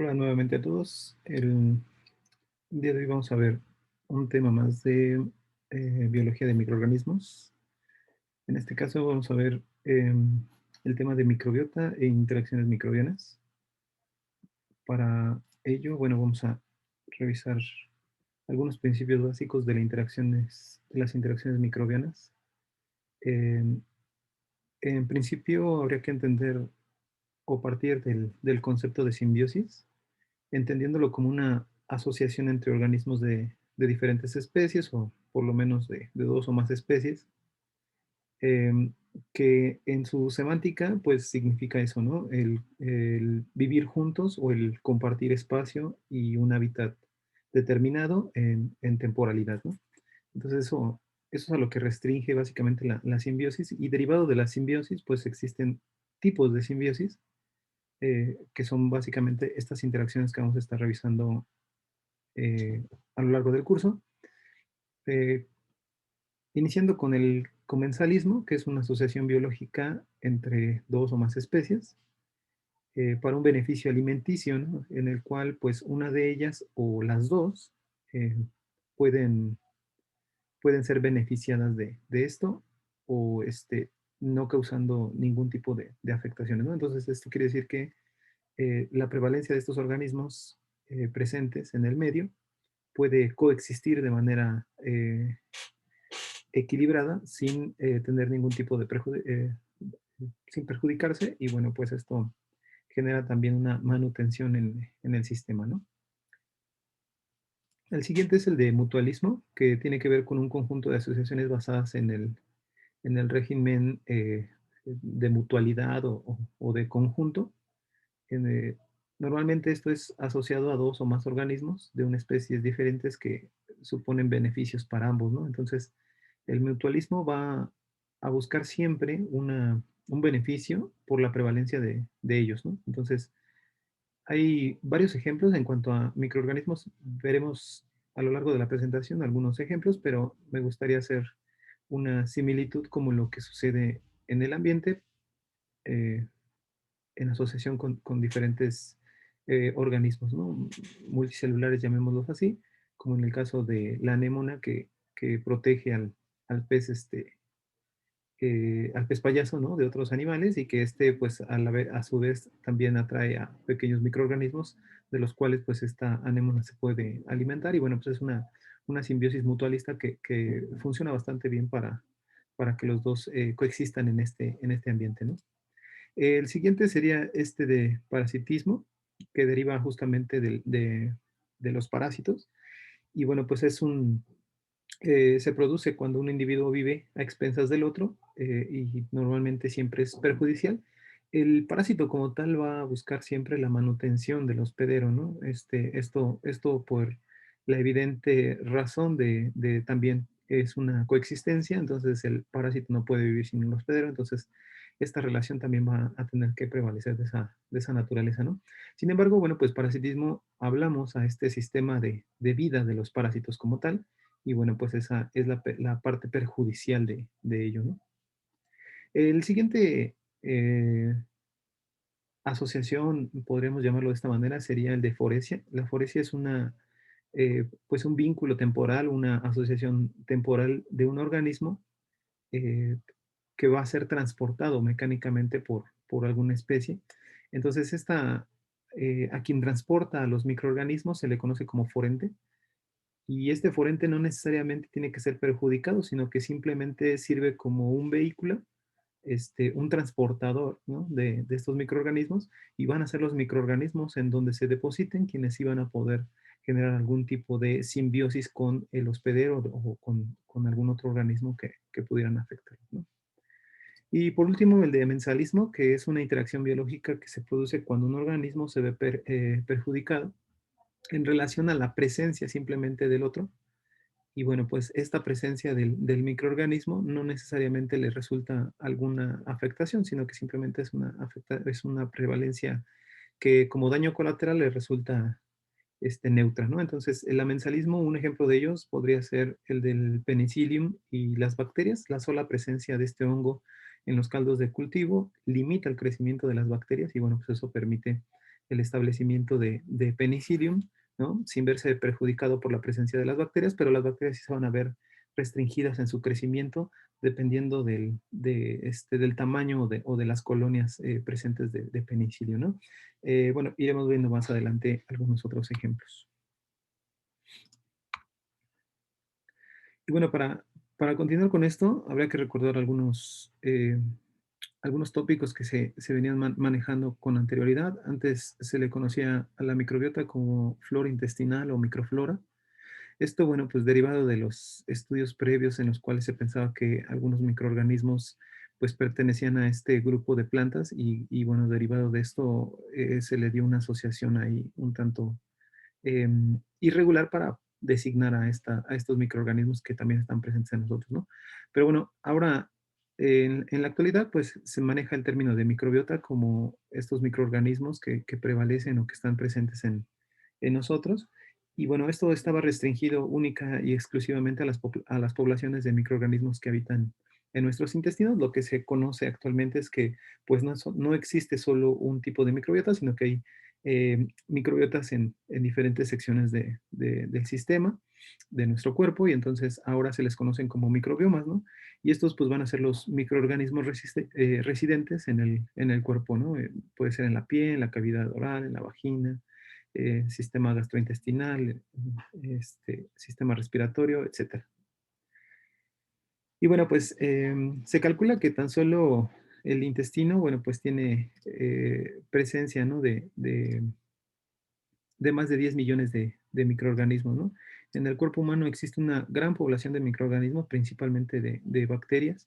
Hola nuevamente a todos. El día de hoy vamos a ver un tema más de biología de microorganismos. En este caso vamos a ver el tema de microbiota e interacciones microbianas. Para ello, bueno, vamos a revisar algunos principios básicos de las interacciones microbianas. Em, en principio, habría que entender o partir del concepto de simbiosis, entendiéndolo como una asociación entre organismos de diferentes especies, o por lo menos de dos o más especies, em, que en su semántica, pues significa eso, ¿no? El vivir juntos o el compartir espacio y un hábitat determinado en temporalidad, ¿no? Entonces eso es a lo que restringe básicamente la simbiosis, y derivado de la simbiosis, pues existen tipos de simbiosis, que son básicamente estas interacciones que vamos a estar revisando a lo largo del curso, eh, iniciando con el comensalismo, que es una asociación biológica entre dos o más especies, para un beneficio alimenticio, ¿no? En el cual pues una de ellas o las dos eh, pueden, pueden ser beneficiadas de esto, o no causando ningún tipo de afectaciones, ¿no? Entonces esto quiere decir que la prevalencia de estos organismos presentes en el medio puede coexistir de manera equilibrada sin tener ningún tipo de sin perjudicarse, y bueno, pues esto genera también una manutención en el sistema, ¿no? El siguiente es el de mutualismo, que tiene que ver con un conjunto de asociaciones basadas en el régimen de mutualidad o de conjunto. En, Normalmente esto es asociado a dos o más organismos de una especies diferentes que suponen beneficios para ambos, ¿no? Entonces, el mutualismo va a buscar siempre un beneficio por la prevalencia de ellos, ¿no? Entonces, hay varios ejemplos en cuanto a microorganismos. Veremos a lo largo de la presentación algunos ejemplos, pero me gustaría hacer una similitud como lo que sucede en el ambiente, eh, en asociación con diferentes organismos, ¿no? Multicelulares, llamémoslos así, como en el caso de la anémona que protege al pez, al pez payaso, ¿no? De otros animales, y que pues a su vez también atrae a pequeños microorganismos de los cuales pues esta anémona se puede alimentar, y bueno, pues es una simbiosis mutualista que funciona bastante bien para que los dos coexistan en este ambiente, ¿no? El siguiente sería este de parasitismo, que deriva justamente de los parásitos. Y bueno, pues se produce cuando un individuo vive a expensas del otro, y normalmente siempre es perjudicial. El parásito como tal va a buscar siempre la manutención del hospedero, ¿no? Esto por la evidente razón de también es una coexistencia. Entonces el parásito no puede vivir sin un hospedero, entonces esta relación también va a tener que prevalecer de esa naturaleza, ¿no? Sin embargo, bueno, pues parasitismo, hablamos a este sistema de vida de los parásitos como tal, y bueno, pues esa es la parte perjudicial de ello, ¿no? El siguiente asociación, podríamos llamarlo de esta manera, sería el de foresia. La foresia es pues un vínculo temporal, una asociación temporal de un organismo eh, que va a ser transportado mecánicamente por alguna especie. Entonces, a quien transporta a los microorganismos se le conoce como forente. Y este forente no necesariamente tiene que ser perjudicado, sino que simplemente sirve como un vehículo, un transportador, ¿no? De estos microorganismos, y van a ser los microorganismos en donde se depositen quienes iban a poder generar algún tipo de simbiosis con el hospedero o con algún otro organismo que pudieran afectar, ¿no? Y por último, el de mensalismo, que es una interacción biológica que se produce cuando un organismo se ve perjudicado en relación a la presencia simplemente del otro. Y bueno, pues esta presencia del microorganismo no necesariamente le resulta alguna afectación, sino que simplemente es una prevalencia que como daño colateral le resulta neutra, ¿no? Entonces, el amensalismo, un ejemplo de ellos podría ser el del penicillium y las bacterias. La sola presencia de este hongo en los caldos de cultivo limita el crecimiento de las bacterias, y bueno, pues eso permite el establecimiento de Penicillium, ¿no? Sin verse perjudicado por la presencia de las bacterias, pero las bacterias sí se van a ver restringidas en su crecimiento dependiendo del tamaño o de las colonias presentes de Penicillium, ¿no? Bueno, iremos viendo más adelante algunos otros ejemplos. Y bueno, para continuar con esto, habría que recordar algunos tópicos que se venían manejando con anterioridad. Antes se le conocía a la microbiota como flora intestinal o microflora. Esto, bueno, pues derivado de los estudios previos en los cuales se pensaba que algunos microorganismos pues pertenecían a este grupo de plantas bueno, derivado de esto se le dio una asociación ahí un tanto irregular para designar a estos microorganismos que también están presentes en nosotros, ¿no? Pero bueno, ahora en la actualidad pues se maneja el término de microbiota como estos microorganismos que prevalecen o que están presentes en nosotros. Y bueno, esto estaba restringido única y exclusivamente a las poblaciones de microorganismos que habitan en nuestros intestinos. Lo que se conoce actualmente es que pues no existe solo un tipo de microbiota, sino que hay microbiotas en diferentes secciones del sistema, de nuestro cuerpo, y entonces ahora se les conocen como microbiomas, ¿no? Y estos pues van a ser los microorganismos residentes en el cuerpo, ¿no? Puede ser en la piel, en la cavidad oral, en la vagina, sistema gastrointestinal, sistema respiratorio, etcétera. Y bueno, pues se calcula que tan solo el intestino, bueno, pues tiene presencia, ¿no? De más de 10 millones de microorganismos, ¿no? En el cuerpo humano existe una gran población de microorganismos, principalmente de bacterias,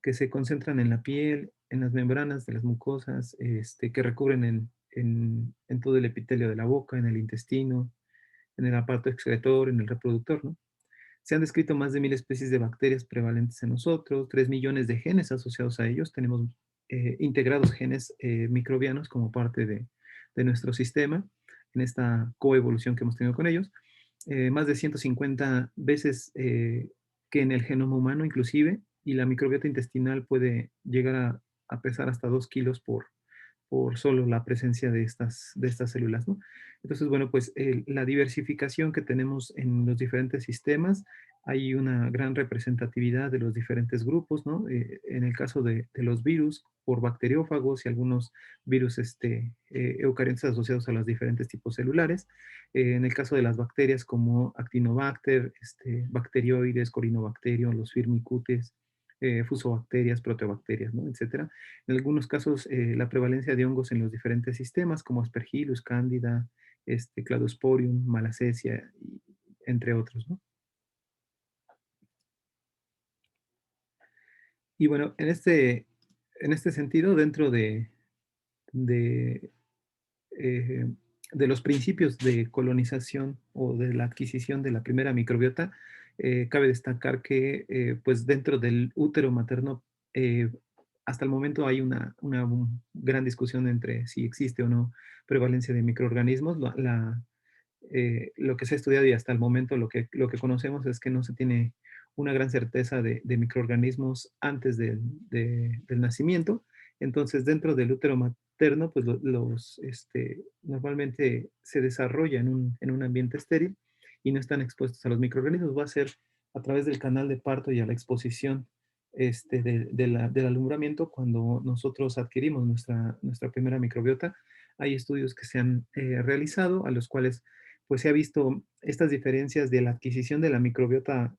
que se concentran en la piel, en las membranas de las mucosas, que recubren en todo el epitelio de la boca, en el intestino, en el aparato excretor, en el reproductor, ¿no? Se han descrito más de 1000 especies de bacterias prevalentes en nosotros, 3 millones de genes asociados a ellos. Tenemos integrados genes microbianos como parte de nuestro sistema en esta coevolución que hemos tenido con ellos. Más de 150 veces que en el genoma humano inclusive, y la microbiota intestinal puede llegar a pesar hasta 2 kilos por solo la presencia de estas células, ¿no? Entonces, bueno, pues la diversificación que tenemos en los diferentes sistemas, hay una gran representatividad de los diferentes grupos, ¿no? En el caso de los virus, por bacteriófagos y algunos virus eucariontes asociados a los diferentes tipos celulares. En el caso de las bacterias como Actinobacter, bacterioides, Corynebacterium, los Firmicutes, fusobacterias, proteobacterias, ¿no? Etcétera. En algunos casos, la prevalencia de hongos en los diferentes sistemas, como Aspergillus, Cándida, Cladosporium, Malassezia, entre otros, ¿no? Y bueno, en este sentido, dentro de, eh, de los principios de colonización o de la adquisición de la primera microbiota, cabe destacar que pues dentro del útero materno, hasta el momento hay una gran discusión entre si existe o no prevalencia de microorganismos. Lo que se ha estudiado y hasta el momento lo que conocemos es que no se tiene una gran certeza de microorganismos antes del nacimiento. Entonces, dentro del útero materno, pues normalmente se desarrolla en un ambiente estéril y no están expuestos a los microorganismos. Va a ser a través del canal de parto y a la exposición del alumbramiento cuando nosotros adquirimos nuestra primera microbiota. Hay estudios que se han realizado a los cuales pues se ha visto estas diferencias de la adquisición de la microbiota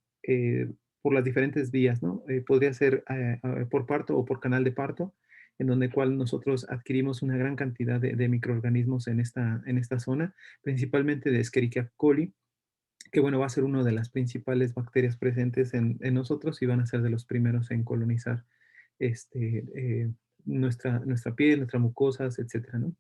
por las diferentes vías, ¿no? Podría ser por parto o por canal de parto, en donde cual nosotros adquirimos una gran cantidad de microorganismos en esta zona, principalmente de Escherichia coli, que bueno, va a ser una de las principales bacterias presentes en nosotros y van a ser de los primeros en colonizar este, eh, nuestra piel, nuestras mucosas, etcétera, ¿no?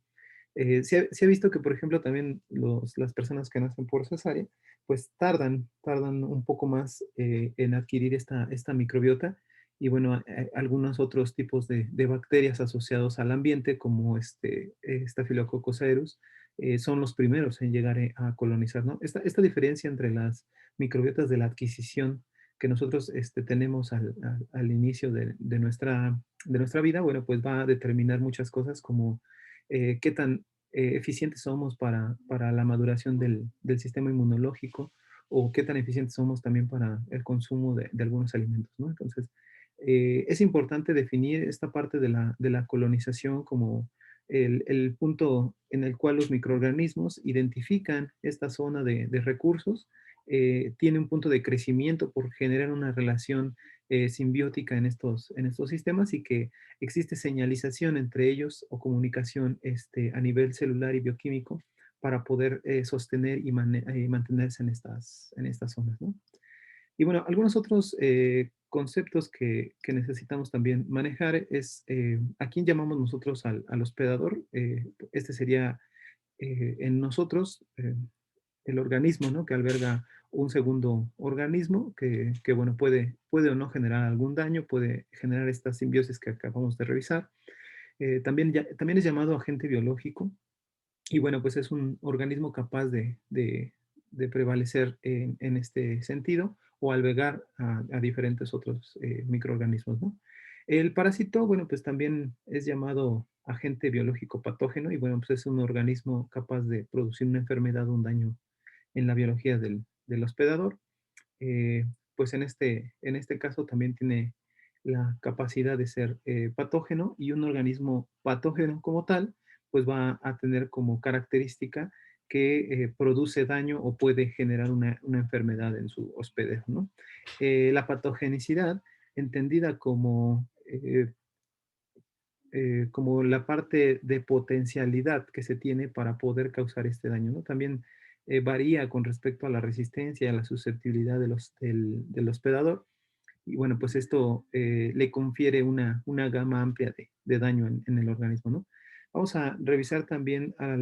Se ha visto que, por ejemplo, también las personas que nacen por cesárea, pues tardan un poco más en adquirir esta microbiota. Y bueno, algunos otros tipos de bacterias asociados al ambiente, como Staphylococcus aureus, son los primeros en llegar a colonizar, ¿no? Esta diferencia entre las microbiotas de la adquisición que nosotros tenemos al inicio de nuestra vida, bueno, pues va a determinar muchas cosas como qué tan eficientes somos para la maduración del sistema inmunológico o qué tan eficientes somos también para el consumo de algunos alimentos, ¿no? Entonces, es importante definir esta parte de la colonización como el punto en el cual los microorganismos identifican esta zona de recursos, tiene un punto de crecimiento por generar una relación simbiótica en estos sistemas y que existe señalización entre ellos o comunicación a nivel celular y bioquímico para poder sostener y mantenerse en estas zonas, ¿no? Y bueno, algunos otros conceptos que necesitamos también manejar es a quién llamamos nosotros al hospedador. Este sería en nosotros el organismo, ¿no? Que alberga un segundo organismo que bueno, puede o no generar algún daño, puede generar esta simbiosis que acabamos de revisar. También es llamado agente biológico y bueno, pues es un organismo capaz de prevalecer en este sentido o albergar a diferentes otros microorganismos, ¿no? El parásito, bueno, pues también es llamado agente biológico patógeno y bueno, pues es un organismo capaz de producir una enfermedad o un daño en la biología del hospedador. Eh, pues en este caso también tiene la capacidad de ser patógeno y un organismo patógeno como tal, pues va a tener como característica que produce daño o puede generar una enfermedad en su hospedero, ¿no? La patogenicidad, entendida como la parte de potencialidad que se tiene para poder causar este daño, ¿no? También varía con respecto a la resistencia y a la susceptibilidad del hospedador. Y bueno, pues esto le confiere una gama amplia de daño en el organismo, ¿no? Vamos a revisar también a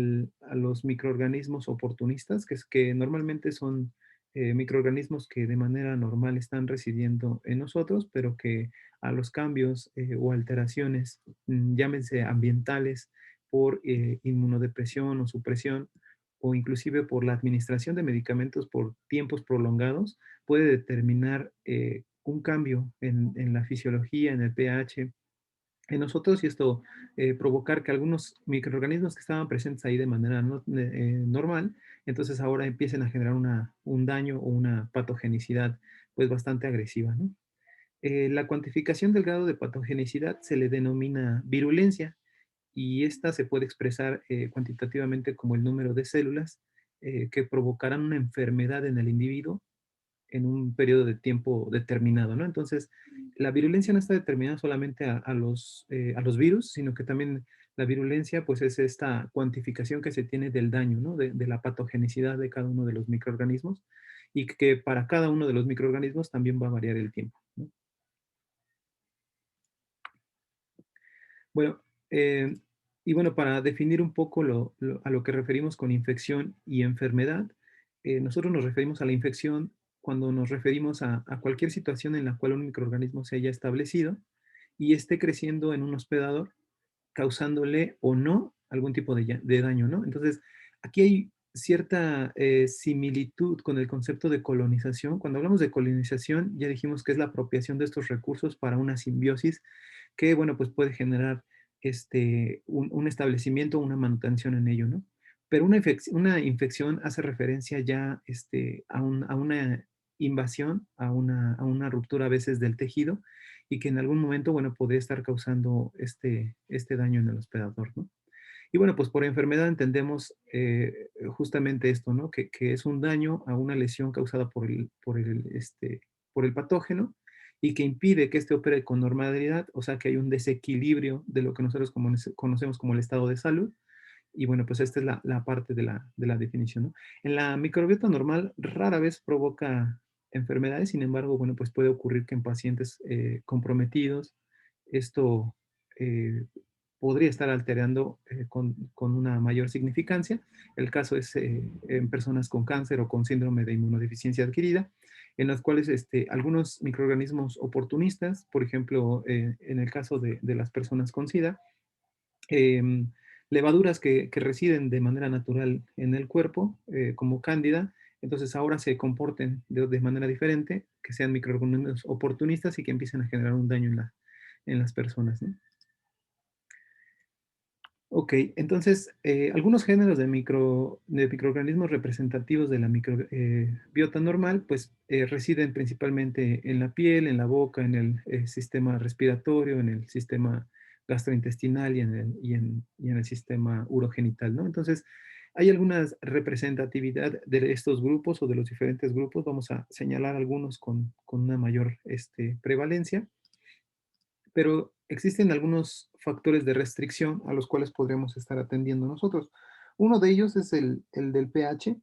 los microorganismos oportunistas, que normalmente son microorganismos que de manera normal están residiendo en nosotros, pero que a los cambios o alteraciones, llámense ambientales, por inmunodepresión o supresión, o inclusive por la administración de medicamentos por tiempos prolongados, puede determinar un cambio en la fisiología, en el pH, en nosotros y esto provocar que algunos microorganismos que estaban presentes ahí de manera normal, entonces ahora empiecen a generar un daño o una patogenicidad pues bastante agresiva, ¿no? La cuantificación del grado de patogenicidad se le denomina virulencia y esta se puede expresar cuantitativamente como el número de células que provocarán una enfermedad en el individuo en un periodo de tiempo determinado, ¿no? Entonces, la virulencia no está determinada solamente a los virus, sino que también la virulencia, pues, es esta cuantificación que se tiene del daño, ¿no? De la patogenicidad de cada uno de los microorganismos y que para cada uno de los microorganismos también va a variar el tiempo, ¿no? Bueno, eh, y bueno, para definir un poco a lo que referimos con infección y enfermedad, nosotros nos referimos a la infección cuando nos referimos a cualquier situación en la cual un microorganismo se haya establecido y esté creciendo en un hospedador, causándole o no algún tipo de daño, ¿no? Entonces, aquí hay cierta similitud con el concepto de colonización. Cuando hablamos de colonización, ya dijimos que es la apropiación de estos recursos para una simbiosis que, bueno, pues puede generar un establecimiento, una manutención en ello, ¿no? Pero una infección hace referencia ya a una invasión, a una ruptura a veces del tejido y que en algún momento, bueno, podría estar causando este daño en el hospedador, ¿no? Y bueno, pues por enfermedad entendemos justamente esto, ¿no? Que es un daño a una lesión causada por el patógeno y que impide que este opere con normalidad, o sea que hay un desequilibrio de lo que nosotros conocemos como el estado de salud. Y bueno, pues esta es la parte de la definición, ¿no? En la microbiota normal rara vez provoca enfermedades, sin embargo, bueno, pues puede ocurrir que en pacientes comprometidos esto eh, podría estar alterando con una mayor significancia. El caso es en personas con cáncer o con síndrome de inmunodeficiencia adquirida, en las cuales algunos microorganismos oportunistas, por ejemplo, en el caso de las personas con SIDA, em, levaduras que residen de manera natural en el cuerpo, como cándida, entonces ahora se comporten de manera diferente, que sean microorganismos oportunistas y que empiecen a generar un daño en las personas, ¿no? Ok, entonces, algunos géneros de microorganismos representativos de la microbiota normal, pues residen principalmente en la piel, en la boca, en el sistema respiratorio, en el sistema gastrointestinal y en el sistema urogenital, ¿no? Entonces, hay alguna representatividad de estos grupos o de los diferentes grupos. Vamos a señalar algunos con una mayor prevalencia, pero existen algunos factores de restricción a los cuales podríamos estar atendiendo nosotros. Uno de ellos es el del pH.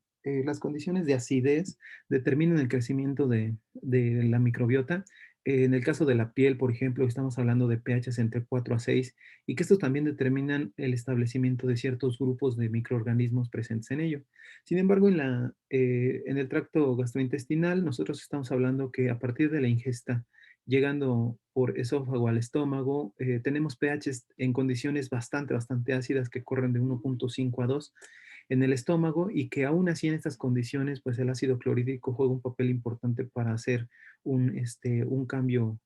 Las condiciones de acidez determinan el crecimiento de la microbiota. En el caso de la piel, por ejemplo, estamos hablando de pHs entre 4 a 6 y que estos también determinan el establecimiento de ciertos grupos de microorganismos presentes en ello. Sin embargo, en el tracto gastrointestinal, nosotros estamos hablando que a partir de la ingesta llegando por esófago al estómago, tenemos pHs en condiciones bastante ácidas que corren de 1.5 a 2 en el estómago y que aún así en estas condiciones, pues el ácido clorhídrico juega un papel importante para hacer un cambio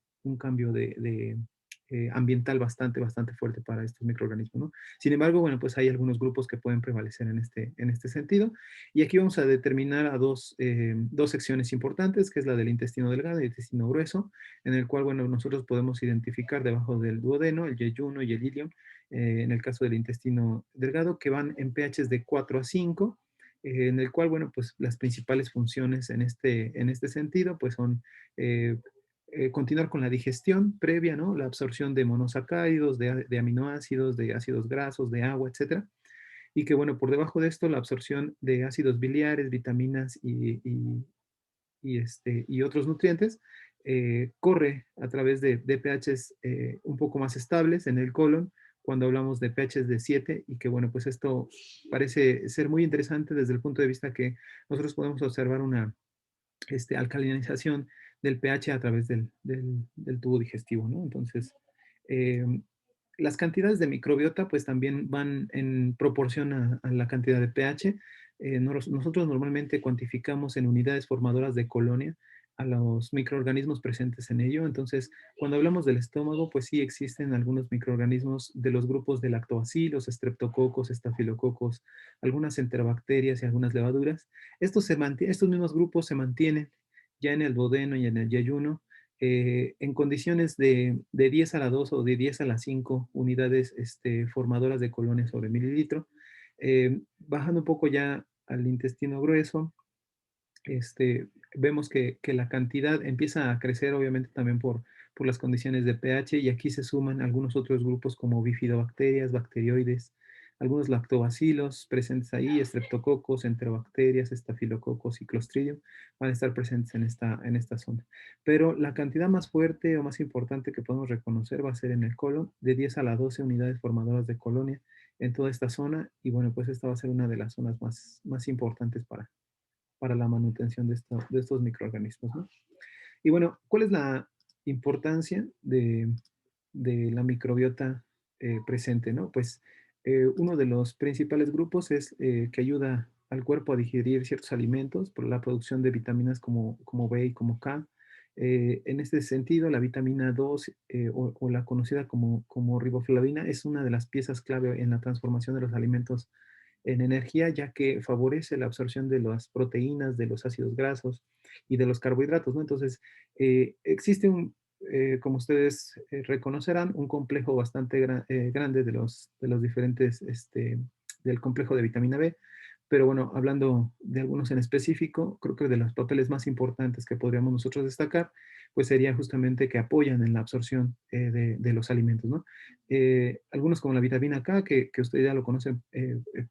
ambiental bastante fuerte para estos microorganismos, ¿no? Sin embargo, bueno, pues hay algunos grupos que pueden prevalecer en este sentido. Y aquí vamos a determinar a dos secciones importantes, que es la del intestino delgado y el intestino grueso, en el cual, bueno, nosotros podemos identificar debajo del duodeno, el yeyuno y el ilion, en el caso del intestino delgado, que van en pHs de 4 a 5, en el cual, bueno, pues las principales funciones en este sentido, pues son eh, continuar con la digestión previa, ¿no? La absorción de monosacáridos, de aminoácidos, de ácidos grasos, de agua, etcétera. Y que, bueno, por debajo de esto, la absorción de ácidos biliares, vitaminas y otros nutrientes, corre a través de pHs un poco más estables en el colon, cuando hablamos de pHs de 7 y que bueno, pues esto parece ser muy interesante desde el punto de vista que nosotros podemos observar una alcalinización del pH a través del tubo digestivo, ¿no? Entonces, eh, las cantidades de microbiota pues también van en proporción a la cantidad de pH. Nosotros normalmente cuantificamos en unidades formadoras de colonia a los microorganismos presentes en ello. Entonces, cuando hablamos del estómago, pues sí existen algunos microorganismos de los grupos de lactobacilos, estreptococos, estafilococos, algunas enterobacterias y algunas levaduras. Estos mismos grupos se mantienen ya en el duodeno y en el yeyuno en condiciones de 10 a la 2 o de 10 a la 5 unidades formadoras de colonias sobre mililitro. Bajando un poco ya al intestino grueso, vemos que la cantidad empieza a crecer, obviamente también por las condiciones de pH, y aquí se suman algunos otros grupos como bifidobacterias, bacterioides, algunos lactobacilos presentes ahí, estreptococos, enterobacterias, estafilococos y clostridium van a estar presentes en esta zona. Pero la cantidad más fuerte o más importante que podemos reconocer va a ser en el colon, de 10 a la 12 unidades formadoras de colonia en toda esta zona, y bueno, pues esta va a ser una de las zonas más importantes para la manutención de estos microorganismos, ¿no? Y bueno, ¿cuál es la importancia de la microbiota presente, ¿no? Pues uno de los principales grupos es que ayuda al cuerpo a digerir ciertos alimentos por la producción de vitaminas como B y como K. En este sentido, la vitamina 2 o la conocida como riboflavina es una de las piezas clave en la transformación de los alimentos en energía, ya que favorece la absorción de las proteínas, de los ácidos grasos y de los carbohidratos, ¿no? Entonces, existe como ustedes reconocerán, un complejo bastante grande de los diferentes, del complejo de vitamina B. Pero bueno, hablando de algunos en específico, creo que de los papeles más importantes que podríamos nosotros destacar, pues sería justamente que apoyan en la absorción de los alimentos, ¿no? Algunos como la vitamina K, que usted ya lo conoce,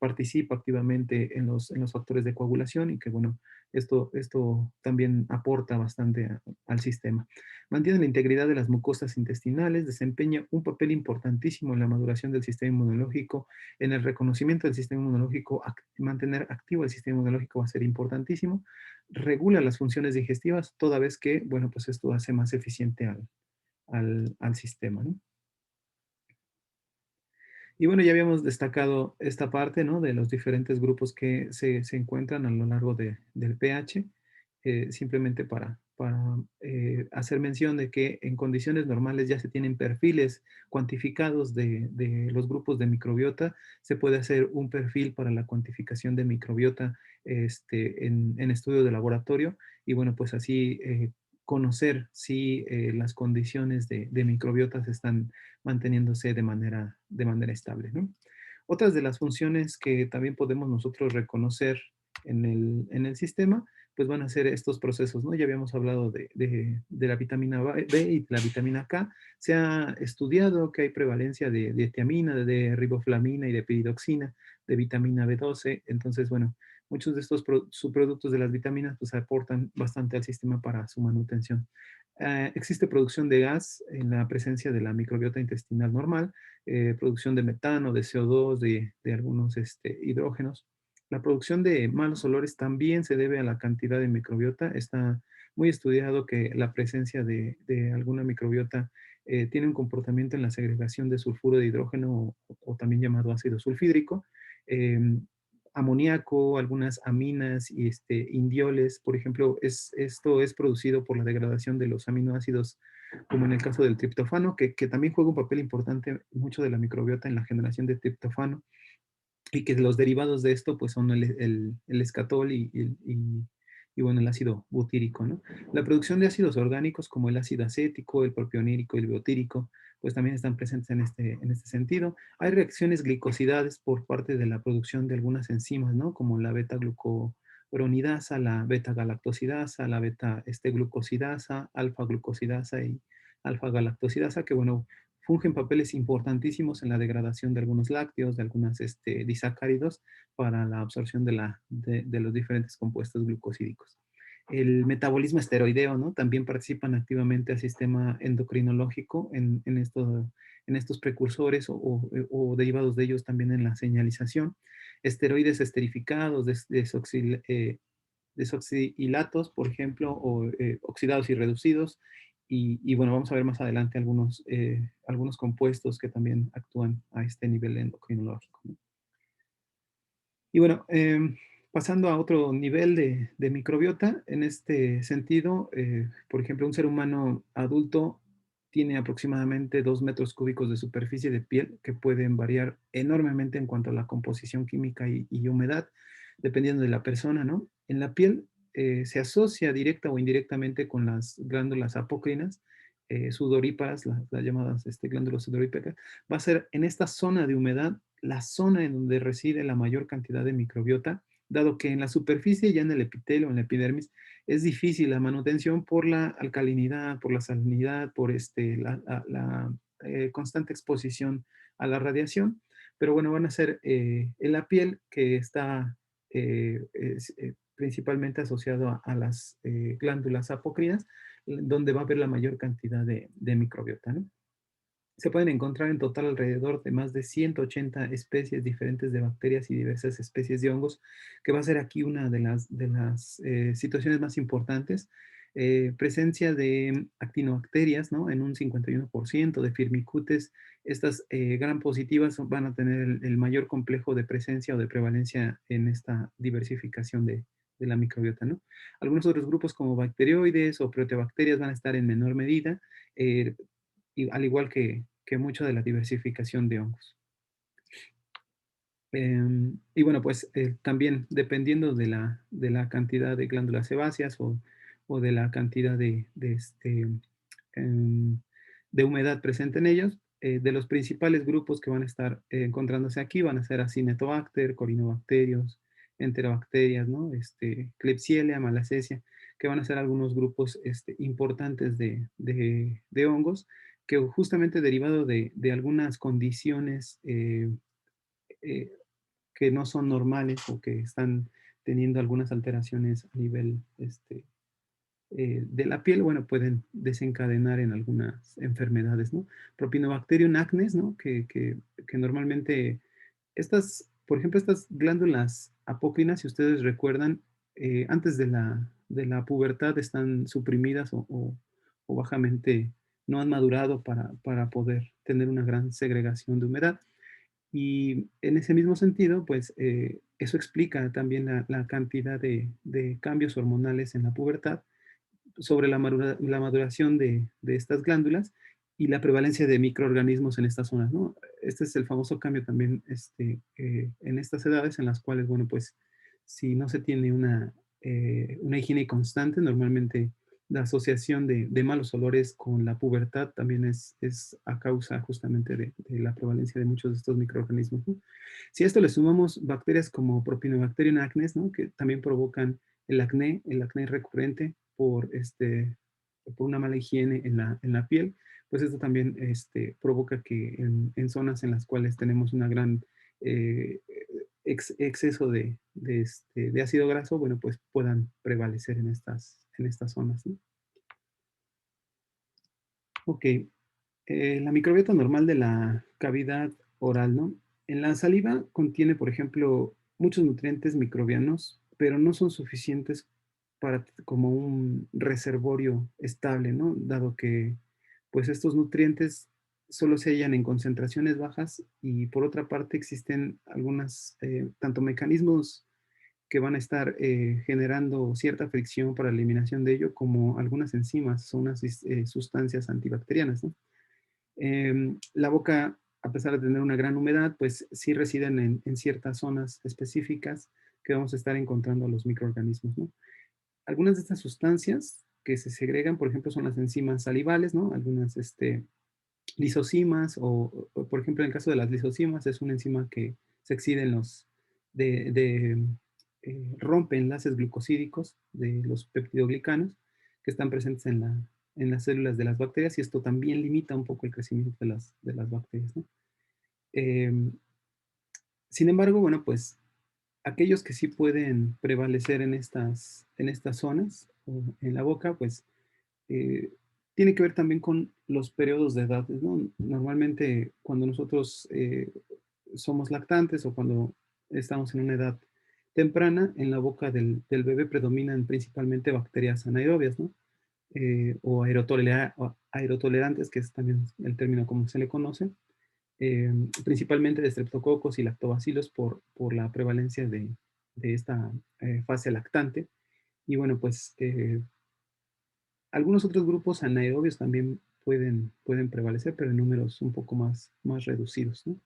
participa activamente en los factores de coagulación y que, bueno, esto también aporta bastante al sistema. Mantiene la integridad de las mucosas intestinales, desempeña un papel importantísimo en la maduración del sistema inmunológico, en el reconocimiento del sistema inmunológico, mantener activo el sistema inmunológico va a ser importantísimo, regula las funciones digestivas, toda vez que, bueno, pues esto hace más eficiente al sistema, ¿no? Y bueno, ya habíamos destacado esta parte, ¿no? De los diferentes grupos que se encuentran a lo largo del pH. simplemente para hacer mención de que en condiciones normales ya se tienen perfiles cuantificados de los grupos de microbiota. Se puede hacer un perfil para la cuantificación de microbiota en estudio de laboratorio y bueno, pues así conocer si las condiciones de microbiotas están manteniéndose de manera estable, ¿no? Otras de las funciones que también podemos nosotros reconocer en el sistema, pues van a ser estos procesos, ¿no? Ya habíamos hablado de la vitamina B y de la vitamina K. Se ha estudiado que hay prevalencia de tiamina, de riboflavina y de piridoxina, de vitamina B12. Entonces, bueno, muchos de estos subproductos de las vitaminas pues aportan bastante al sistema para su manutención. Existe producción de gas en la presencia de la microbiota intestinal normal, producción de metano, de CO2, de algunos hidrógenos. La producción de malos olores también se debe a la cantidad de microbiota. Está muy estudiado que la presencia de alguna microbiota tiene un comportamiento en la segregación de sulfuro de hidrógeno o también llamado ácido sulfídrico. eh, Amoníaco, algunas aminas y indioles, por ejemplo, esto es producido por la degradación de los aminoácidos, como en el caso del triptofano, que también juega un papel importante mucho de la microbiota en la generación de triptofano, y que los derivados de esto pues son el escatol y, bueno, el ácido butírico, ¿no? La producción de ácidos orgánicos como el ácido acético, el propionírico y el biotírico, pues también están presentes en este sentido. Hay reacciones glicosidades por parte de la producción de algunas enzimas, ¿no? Como la beta-glucuronidasa, la beta-galactosidasa, la beta-glucosidasa, alfa-glucosidasa y alfa-galactosidasa, que bueno, fungen papeles importantísimos en la degradación de algunos lácteos, de algunos disacáridos para la absorción de los diferentes compuestos glucosídicos. El metabolismo esteroideo, ¿no? También participan activamente al sistema endocrinológico en estos precursores o derivados de ellos también en la señalización. Esteroides esterificados, desoxihilatos, por ejemplo, o oxidados y reducidos. Y bueno, vamos a ver más adelante algunos compuestos que también actúan a este nivel endocrinológico, ¿no? Y bueno, pasando a otro nivel de microbiota, en este sentido, por ejemplo, un ser humano adulto tiene aproximadamente 2 metros cúbicos de superficie de piel que pueden variar enormemente en cuanto a la composición química y humedad, dependiendo de la persona, ¿no? En la piel se asocia directa o indirectamente con las glándulas apócrinas, sudoríparas, las llamadas glándulas sudoríparas. Va a ser en esta zona de humedad la zona en donde reside la mayor cantidad de microbiota, dado que en la superficie, ya en el epitelio, en la epidermis, es difícil la manutención por la alcalinidad, por la salinidad, por la constante exposición a la radiación. Pero bueno, van a ser en la piel, que está principalmente asociado a las glándulas apocrinas, donde va a haber la mayor cantidad de microbiota, ¿no? Se pueden encontrar en total alrededor de más de 180 especies diferentes de bacterias y diversas especies de hongos, que va a ser aquí una de las situaciones más importantes. Presencia de actinobacterias, ¿no? En un 51% de firmicutes. Estas gran positivas van a tener el mayor complejo de presencia o de prevalencia en esta diversificación de la microbiota, ¿no? Algunos otros grupos como bacterioides o proteobacterias van a estar en menor medida, eh, y al igual que mucho de la diversificación de hongos. Y bueno, pues también dependiendo de la cantidad de glándulas sebáceas o de la cantidad em, de humedad presente en ellos, de los principales grupos que van a estar encontrándose aquí van a ser Acinetobacter, Corynebacterios, Enterobacterias, ¿no? Klebsiella, Malassezia, que van a ser algunos grupos importantes de hongos que justamente derivado de algunas condiciones eh, que no son normales o que están teniendo algunas alteraciones a nivel de la piel, bueno, pueden desencadenar en algunas enfermedades, ¿no? Propinobacterium acnes, ¿no? Que normalmente por ejemplo, estas glándulas apócrinas, si ustedes recuerdan, antes de la pubertad están suprimidas o bajamente no han madurado para poder tener una gran segregación de humedad. Y en ese mismo sentido, pues eso explica también la cantidad de cambios hormonales en la pubertad sobre la maduración de estas glándulas y la prevalencia de microorganismos en estas zonas, ¿no? Este es el famoso cambio también en estas edades en las cuales, bueno, pues si no se tiene una higiene constante, normalmente la asociación de malos olores con la pubertad también es a causa justamente de la prevalencia de muchos de estos microorganismos, ¿no? Si a esto le sumamos bacterias como Propionibacterium acnes, ¿no? Que también provocan el acné recurrente por una mala higiene en la piel, pues esto también provoca que en zonas en las cuales tenemos una gran eh, exceso de ácido graso, bueno, pues puedan prevalecer en estas zonas, ¿no? Ok, la microbiota normal de la cavidad oral, ¿no? En la saliva contiene, por ejemplo, muchos nutrientes microbianos, pero no son suficientes como un reservorio estable, ¿no? Dado que, pues, estos nutrientes solo se hallan en concentraciones bajas y, por otra parte, existen algunas, tanto mecanismos que van a estar generando cierta fricción para la eliminación de ello, como algunas enzimas, son unas sustancias antibacterianas, ¿no? La boca, a pesar de tener una gran humedad, pues sí residen en ciertas zonas específicas que vamos a estar encontrando los microorganismos, ¿no? Algunas de estas sustancias que se segregan, por ejemplo, son las enzimas salivales, ¿no? Algunas lisosimas, por ejemplo, en el caso de las lisosimas, es una enzima que se excede en rompe enlaces glucosídicos de los peptidoglicanos que están presentes en las células de las bacterias y esto también limita un poco el crecimiento de las bacterias, ¿no? Em, Sin embargo, bueno, pues aquellos que sí pueden prevalecer en estas zonas o en la boca, pues eh, tiene que ver también con los periodos de edad, ¿no? Normalmente cuando nosotros somos lactantes o cuando estamos en una edad temprana, en la boca del bebé predominan principalmente bacterias anaerobias, ¿no? O aerotolerantes, que es también el término como se le conoce, principalmente de streptococos y lactobacilos por la prevalencia de esta fase lactante. Y bueno, pues algunos otros grupos anaerobios también pueden prevalecer, pero en números un poco más reducidos, ¿no?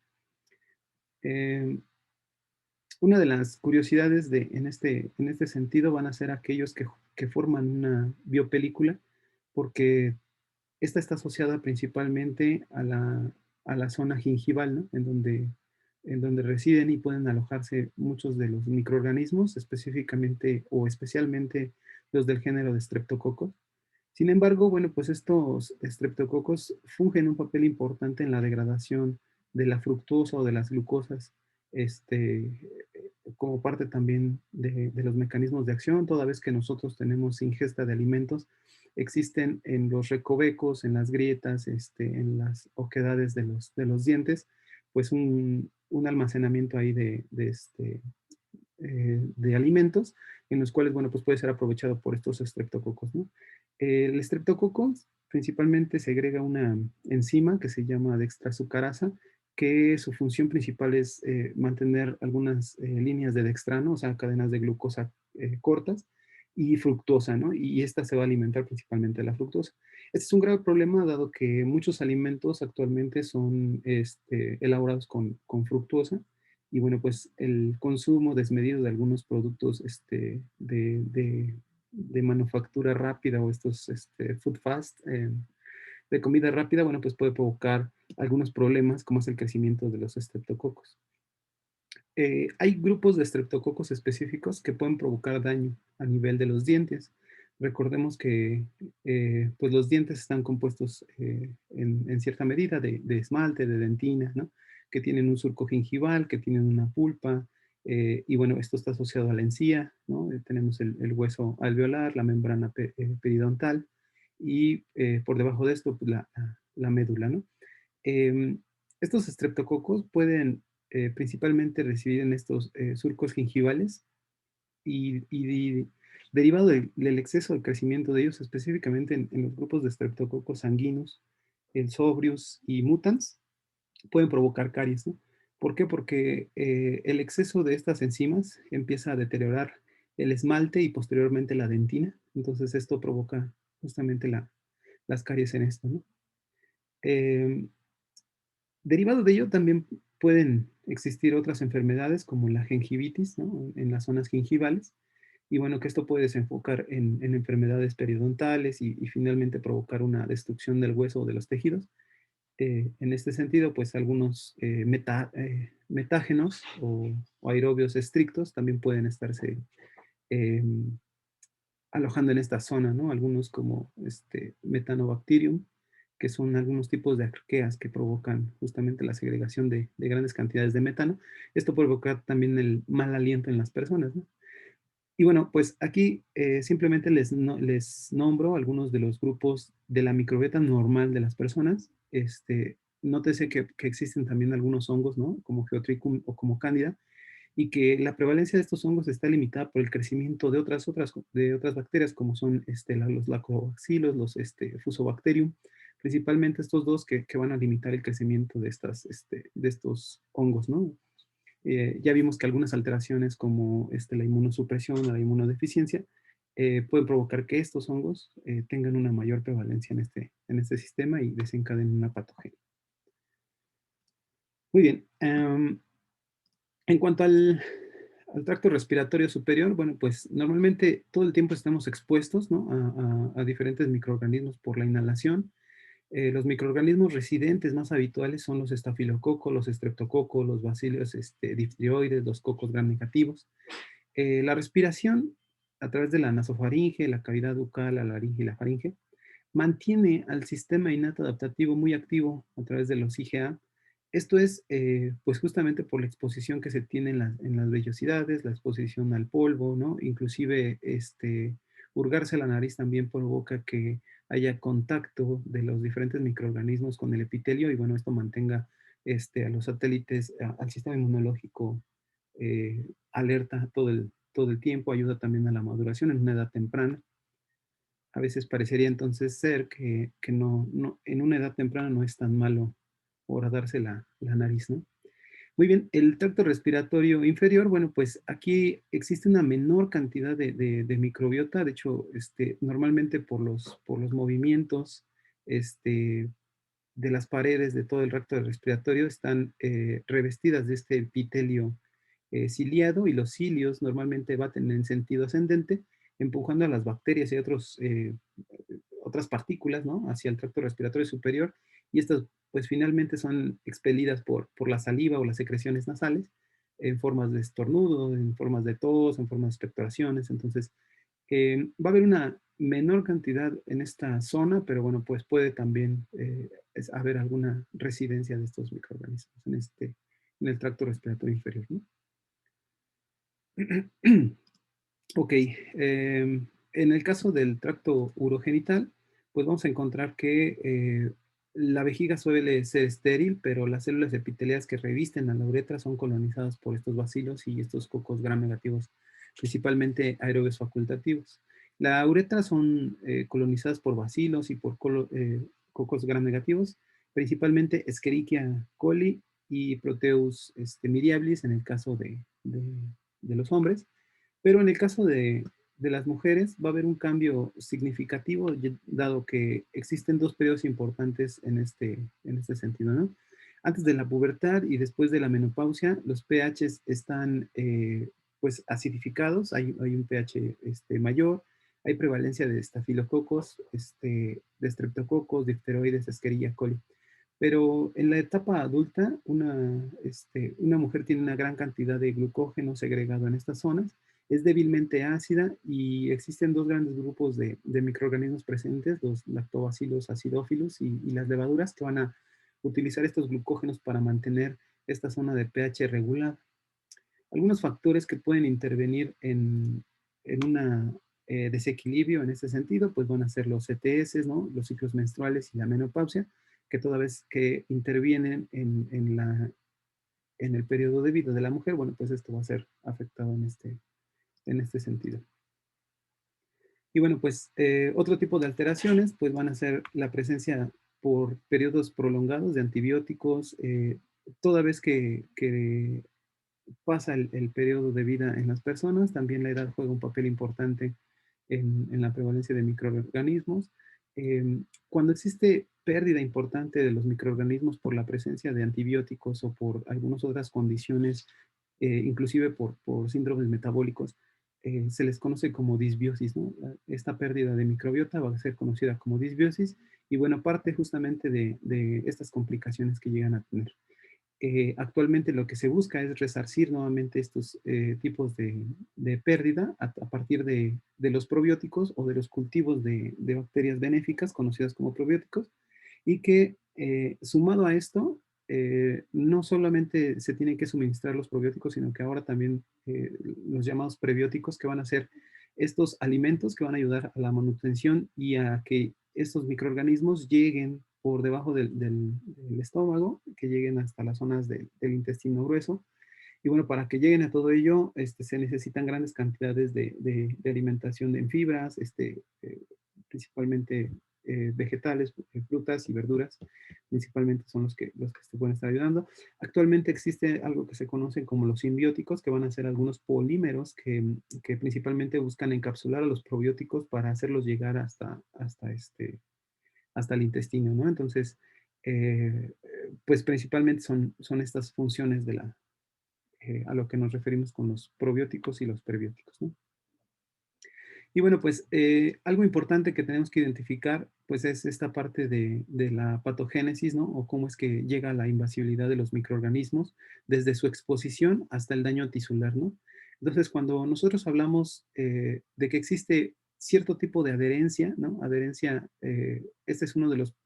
Eh, una de las curiosidades en este sentido van a ser aquellos que forman una biopelícula, porque esta está asociada principalmente a la zona gingival, ¿no? En donde residen y pueden alojarse muchos de los microorganismos, específicamente o especialmente los del género de Streptococcus. Sin embargo, bueno, pues estos estreptococos fungen un papel importante en la degradación de la fructosa o de las glucosas, como parte también de los mecanismos de acción, toda vez que nosotros tenemos ingesta de alimentos, existen en los recovecos, en las grietas, en las oquedades de los dientes, pues un almacenamiento ahí de alimentos en los cuales, bueno, pues puede ser aprovechado por estos estreptococos, ¿no? El estreptococo principalmente segrega una enzima que se llama dextrazucarasa, que su función principal es mantener algunas líneas de dextrano, o sea, cadenas de glucosa cortas, y fructosa, ¿no? Y esta se va a alimentar principalmente de la fructosa. Este es un grave problema dado que muchos alimentos actualmente son elaborados con fructosa y bueno, pues el consumo desmedido de algunos productos de manufactura rápida o estos food fast de comida rápida, bueno, pues puede provocar algunos problemas como es el crecimiento de los estreptococos. Hay grupos de estreptococos específicos que pueden provocar daño a nivel de los dientes. Recordemos que pues los dientes están compuestos en cierta medida de esmalte, de dentina, ¿no? Que tienen un surco gingival, que tienen una pulpa, y bueno, esto está asociado a la encía, ¿no? Tenemos el hueso alveolar, la membrana periodontal y por debajo de esto pues, la médula, ¿no? Em, Estos estreptococos pueden principalmente residir en estos surcos gingivales y derivado del exceso de crecimiento de ellos, específicamente en los grupos de estreptococos sanguíneos, el sobrius y mutans, pueden provocar caries, ¿no? ¿Por qué? Porque el exceso de estas enzimas empieza a deteriorar el esmalte y posteriormente la dentina. Entonces esto provoca justamente las caries en esto, ¿no? Em, Derivado de ello también pueden existir otras enfermedades como la gingivitis, ¿no? En las zonas gingivales. Y bueno, que esto puede desenfocar en enfermedades periodontales y finalmente provocar una destrucción del hueso o de los tejidos. En este sentido, pues algunos metágenos o aerobios estrictos también pueden estarse em, alojando en esta zona, ¿no? Algunos como Metanobacterium, que son algunos tipos de arqueas que provocan justamente la segregación de grandes cantidades de metano. Esto puede provocar también el mal aliento en las personas, ¿no? Y bueno, pues aquí simplemente les nombro algunos de los grupos de la microbiota normal de las personas. Nótese que existen también algunos hongos, ¿no? Como Geotrichum o como Cándida, y que la prevalencia de estos hongos está limitada por el crecimiento de otras bacterias, como son los lactobacillus, los Fusobacterium, principalmente estos dos que van a limitar el crecimiento de estos hongos, ¿no? Ya vimos que algunas alteraciones como la inmunosupresión o la inmunodeficiencia pueden provocar que estos hongos tengan una mayor prevalencia en este sistema y desencadenen una patogenia. Muy bien. En cuanto al tracto respiratorio superior, bueno, pues normalmente todo el tiempo estamos expuestos, ¿no? A diferentes microorganismos por la inhalación. Los microorganismos residentes más habituales son los estafilococos, los estreptococos, los bacilios difterioides, los cocos gram negativos. La respiración a través de la nasofaringe, la cavidad bucal, la laringe y la faringe mantiene al sistema innato adaptativo muy activo a través de los IgA. Esto es, pues justamente por la exposición que se tiene en las vellosidades, la exposición al polvo, ¿no? Inclusive, hurgarse la nariz también provoca que haya contacto de los diferentes microorganismos con el epitelio y bueno, esto mantenga a los satélites, al sistema inmunológico alerta todo el tiempo, ayuda también a la maduración en una edad temprana. A veces parecería entonces ser que no, en una edad temprana no es tan malo horadarse la nariz, ¿no? Muy bien, el tracto respiratorio inferior, bueno, pues aquí existe una menor cantidad de microbiota, de hecho, normalmente por los movimientos de las paredes de todo el tracto respiratorio están revestidas de este epitelio ciliado y los cilios normalmente baten en sentido ascendente, empujando a las bacterias y otras partículas, ¿no? Hacia el tracto respiratorio superior y estas pues finalmente son expelidas por la saliva o las secreciones nasales en formas de estornudo, en formas de tos, en formas de expectoraciones. Entonces, va a haber una menor cantidad en esta zona, pero bueno, pues puede también haber alguna residencia de estos microorganismos en el tracto respiratorio inferior, ¿no? Ok, en el caso del tracto urogenital, pues vamos a encontrar que la vejiga suele ser estéril, pero las células epiteliales que revisten a la uretra son colonizadas por estos bacilos y estos cocos gram negativos, principalmente aerobios facultativos. La uretra son colonizadas por bacilos y por cocos gram negativos, principalmente Escherichia coli y Proteus miriabilis en el caso de los hombres. Pero en el caso de las mujeres va a haber un cambio significativo, dado que existen dos periodos importantes en este sentido, ¿no? Antes de la pubertad y después de la menopausia, los pHs están pues acidificados, hay un pH mayor, hay prevalencia de estafilococos, de streptococos, difteroides, Escherichia coli. Pero en la etapa adulta, una mujer tiene una gran cantidad de glucógeno segregado en estas zonas, es débilmente ácida y existen dos grandes grupos de microorganismos presentes, los lactobacilos acidófilos y las levaduras que van a utilizar estos glucógenos para mantener esta zona de pH regular. Algunos factores que pueden intervenir en un desequilibrio en ese sentido, pues van a ser los CTS, ¿no? Los ciclos menstruales y la menopausia, que toda vez que intervienen en el periodo de vida de la mujer, bueno, pues esto va a ser afectado en este sentido. Y bueno, pues otro tipo de alteraciones, pues van a ser la presencia por periodos prolongados de antibióticos, toda vez que pasa el periodo de vida en las personas, también la edad juega un papel importante en la prevalencia de microorganismos. Cuando existe pérdida importante de los microorganismos por la presencia de antibióticos o por algunas otras condiciones, inclusive por síndromes metabólicos, se les conoce como disbiosis, ¿no? Esta pérdida de microbiota va a ser conocida como disbiosis y bueno, parte justamente de estas complicaciones que llegan a tener. Actualmente lo que se busca es resarcir nuevamente estos tipos de pérdida a partir de los probióticos o de los cultivos de bacterias benéficas conocidas como probióticos y que sumado a esto, no solamente se tienen que suministrar los probióticos, sino que ahora también los llamados prebióticos que van a ser estos alimentos que van a ayudar a la manutención y a que estos microorganismos lleguen por debajo del estómago, que lleguen hasta las zonas del intestino grueso. Y bueno, para que lleguen a todo ello, se necesitan grandes cantidades de alimentación en fibras, principalmente vegetales, frutas y verduras, principalmente son los que te pueden estar ayudando. Actualmente existe algo que se conocen como los simbióticos, que van a ser algunos polímeros que principalmente buscan encapsular a los probióticos para hacerlos llegar hasta el intestino, ¿no? Entonces, pues principalmente son estas funciones a lo que nos referimos con los probióticos y los prebióticos, ¿no? Y bueno, pues algo importante que tenemos que identificar, pues es esta parte de la patogénesis, ¿no? O cómo es que llega la invasibilidad de los microorganismos desde su exposición hasta el daño tisular, ¿no? Entonces, cuando nosotros hablamos de que existe cierto tipo de adherencia, ¿no? Adherencia, este es uno de los.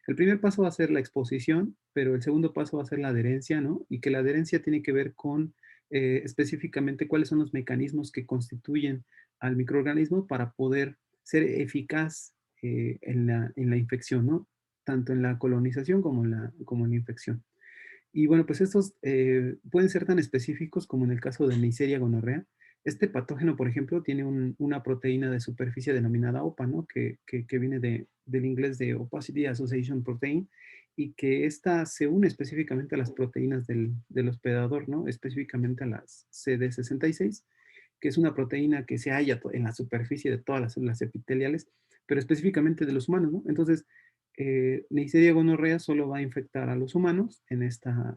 El primer paso va a ser la exposición, pero el segundo paso va a ser la adherencia, ¿no? Y que la adherencia tiene que ver con específicamente cuáles son los mecanismos que constituyen al microorganismo para poder ser eficaz en la infección, ¿no? Tanto en la colonización como en la infección. Y bueno, pues estos pueden ser tan específicos como en el caso de Neisseria gonorrea. Este patógeno, por ejemplo, tiene una proteína de superficie denominada OPA, ¿no? Que viene del inglés de Opacity Association Protein, y que esta se une específicamente a las proteínas del hospedador, ¿no? Específicamente a las CD66, que es una proteína que se halla en la superficie de todas las células epiteliales, pero específicamente de los humanos, ¿no? Entonces, Neisseria gonorrea solo va a infectar a los humanos en esta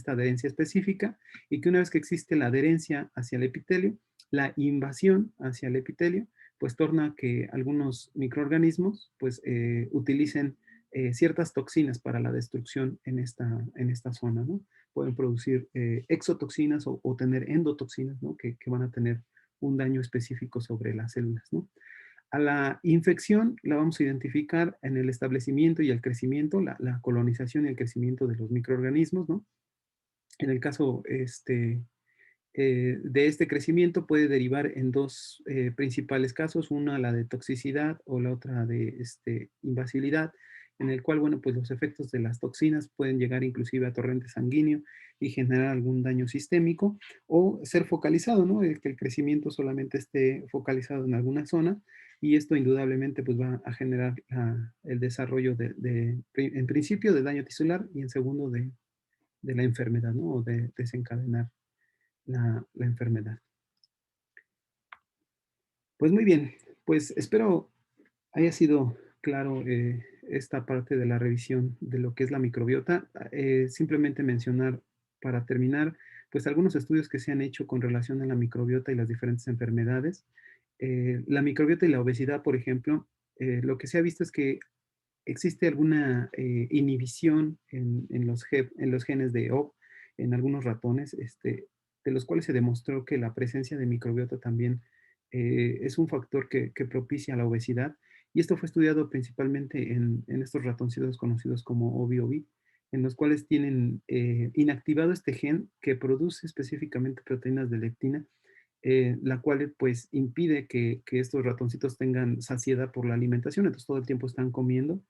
adherencia específica, y que una vez que existe la adherencia hacia el epitelio, la invasión hacia el epitelio, pues torna que algunos microorganismos pues utilicen ciertas toxinas para la destrucción en esta zona, ¿no? Pueden producir exotoxinas o tener endotoxinas, ¿no? Que van a tener un daño específico sobre las células, ¿no? A la infección la vamos a identificar en el establecimiento y el crecimiento, la colonización y el crecimiento de los microorganismos, ¿no? En el caso de este crecimiento puede derivar en dos principales casos, una la de toxicidad o la otra de invasibilidad, en el cual, bueno, pues los efectos de las toxinas pueden llegar inclusive a torrente sanguíneo y generar algún daño sistémico o ser focalizado, ¿no? Que el crecimiento solamente esté focalizado en alguna zona, y esto indudablemente pues va a generar el desarrollo en principio de daño tisular y en segundo de la enfermedad, ¿no? O de desencadenar la enfermedad. Pues muy bien, pues espero haya sido claro esta parte de la revisión de lo que es la microbiota. Simplemente mencionar para terminar, pues algunos estudios que se han hecho con relación a la microbiota y las diferentes enfermedades. La microbiota y la obesidad, por ejemplo, lo que se ha visto es que existe alguna inhibición en los genes de OP en algunos ratones, de los cuales se demostró que la presencia de microbiota también es un factor que propicia la obesidad. Y esto fue estudiado principalmente en estos ratoncitos conocidos como OBI, en los cuales tienen inactivado este gen que produce específicamente proteínas de lectina, la cual pues impide que estos ratoncitos tengan saciedad por la alimentación, entonces todo el tiempo están comiendo.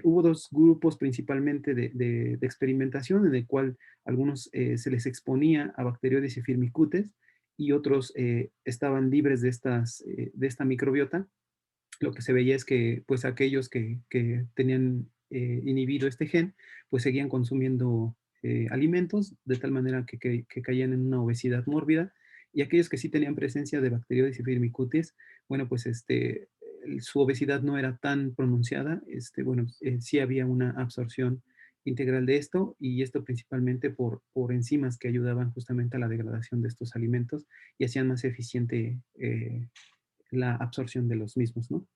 Hubo dos grupos principalmente de experimentación, en el cual algunos se les exponía a Bacteroides y Firmicutes y otros estaban libres de esta microbiota. Lo que se veía es que pues aquellos que tenían inhibido este gen, pues seguían consumiendo alimentos de tal manera que caían en una obesidad mórbida, y aquellos que sí tenían presencia de Bacteroides y Firmicutes, bueno, pues su obesidad no era tan pronunciada, bueno, sí había una absorción integral de esto, y esto principalmente por enzimas que ayudaban justamente a la degradación de estos alimentos y hacían más eficiente la absorción de los mismos, ¿no?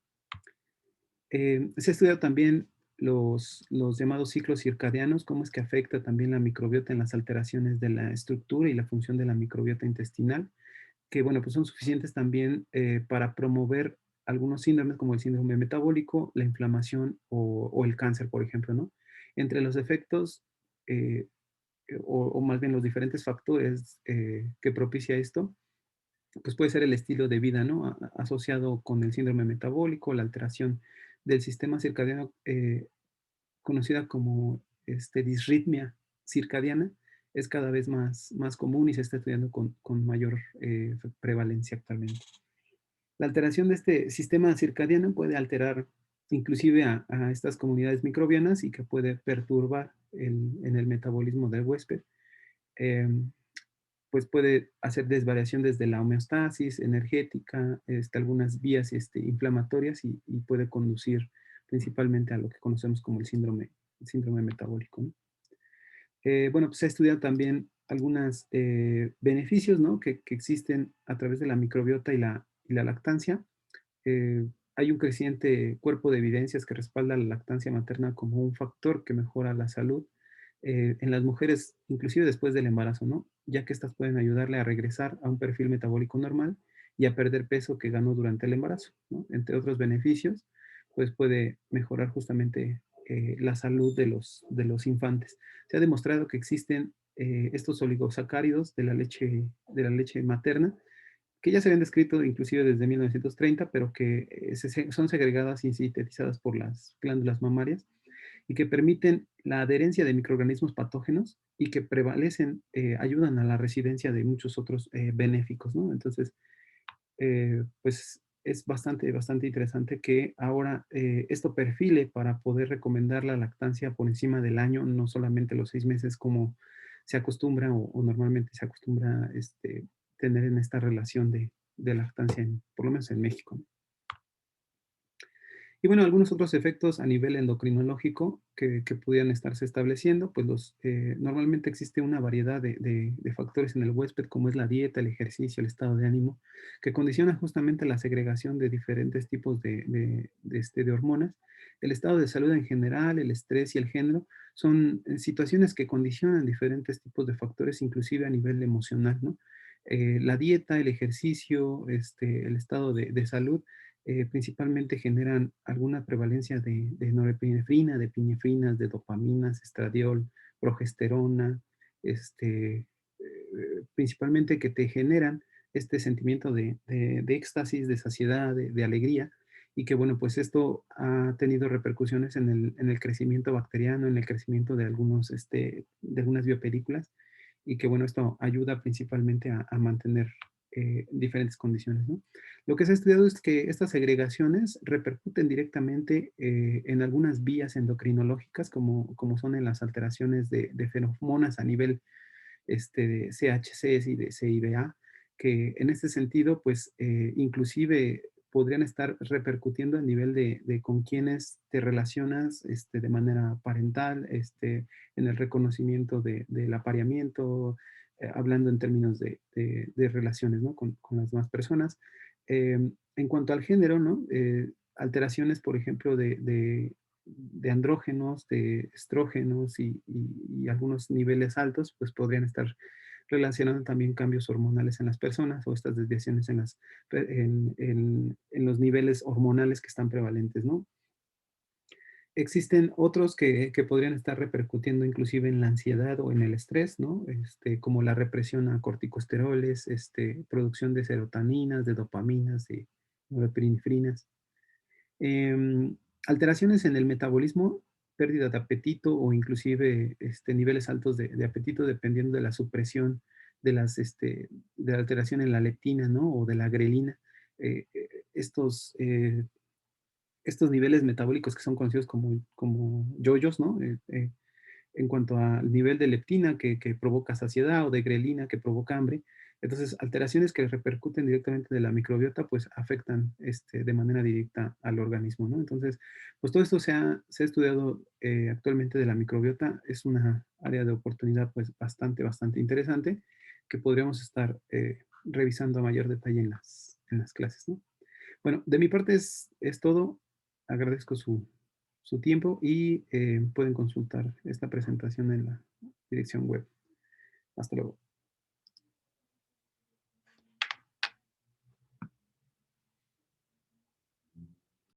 Se ha estudiado también los llamados ciclos circadianos, cómo es que afecta también la microbiota en las alteraciones de la estructura y la función de la microbiota intestinal, que bueno, pues son suficientes también para promover algunos síndromes como el síndrome metabólico, la inflamación o el cáncer, por ejemplo, ¿no? Entre los efectos, eh, o más bien los diferentes factores que propicia esto, pues puede ser el estilo de vida, ¿no? Asociado con el síndrome metabólico, la alteración del sistema circadiano, conocida como disritmia circadiana, es cada vez más común y se está estudiando con mayor prevalencia actualmente. La alteración de este sistema circadiano puede alterar inclusive a estas comunidades microbianas y que puede perturbar en el metabolismo del huésped. Em, pues puede hacer desvariación desde la homeostasis energética, algunas vías inflamatorias y puede conducir principalmente a lo que conocemos como el síndrome metabólico, ¿no? Bueno, pues se ha estudiado también algunos beneficios, ¿no? Que existen a través de la microbiota y la lactancia. eh, Hay un creciente cuerpo de evidencias que respalda la lactancia materna como un factor que mejora la salud en las mujeres, inclusive después del embarazo, ¿no? Ya que estas pueden ayudarle a regresar a un perfil metabólico normal y a perder peso que ganó durante el embarazo, ¿no? Entre otros beneficios, pues puede mejorar justamente la salud de los infantes. Se ha demostrado que existen estos oligosacáridos de la leche materna, que ya se habían descrito inclusive desde 1930, pero que son segregadas y sintetizadas por las glándulas mamarias y que permiten la adherencia de microorganismos patógenos y que prevalecen, ayudan a la residencia de muchos otros benéficos, ¿no? Entonces, pues es bastante interesante que ahora esto perfile para poder recomendar la lactancia por encima del año, no solamente los 6 meses como se acostumbra o normalmente se acostumbra tener en esta relación de lactancia, por lo menos en México, ¿no? Y bueno, algunos otros efectos a nivel endocrinológico que pudieran estarse estableciendo, pues normalmente existe una variedad de factores en el huésped, como es la dieta, el ejercicio, el estado de ánimo, que condicionan justamente la segregación de diferentes tipos de hormonas. El estado de salud en general, el estrés y el género son situaciones que condicionan diferentes tipos de factores, inclusive a nivel emocional, ¿no? La dieta, el ejercicio, el estado de salud principalmente generan alguna prevalencia de norepinefrina, de epinefrinas, de dopaminas, estradiol, progesterona, principalmente que te generan este sentimiento de éxtasis, de saciedad, de alegría, y que bueno, pues esto ha tenido repercusiones en el crecimiento bacteriano, en el crecimiento de algunas biopelículas, y que bueno, esto ayuda principalmente a mantener diferentes condiciones, ¿no? Lo que se ha estudiado es que estas segregaciones repercuten directamente en algunas vías endocrinológicas, como son en las alteraciones de feromonas a nivel de CHCs y de CIBA, que en este sentido, pues inclusive podrían estar repercutiendo a nivel de con quienes te relacionas de manera parental, en el reconocimiento del apareamiento, hablando en términos de relaciones, ¿no? Con las demás personas. En cuanto al género, ¿no? Alteraciones, por ejemplo, de andrógenos, de estrógenos y algunos niveles altos, pues podrían estar relacionando también cambios hormonales en las personas o estas desviaciones en los niveles hormonales que están prevalentes, ¿no? Existen otros que podrían estar repercutiendo inclusive en la ansiedad o en el estrés, ¿no? Como la represión a corticosteroles, producción de serotoninas, de dopaminas, de norepinefrinas. Em, Alteraciones en el metabolismo, pérdida de apetito o inclusive niveles altos de apetito dependiendo de la supresión de la alteración en la leptina, ¿no? O de la grelina. Estos estos niveles metabólicos que son conocidos como yoyos, ¿no? En cuanto al nivel de leptina que provoca saciedad o de grelina que provoca hambre. Entonces, alteraciones que repercuten directamente de la microbiota, pues afectan de manera directa al organismo, ¿no? Entonces, pues todo esto se ha estudiado actualmente de la microbiota. Es una área de oportunidad pues bastante interesante que podríamos estar revisando a mayor detalle en las clases, ¿no? Bueno, de mi parte es todo. Agradezco su tiempo y pueden consultar esta presentación en la dirección web. Hasta luego.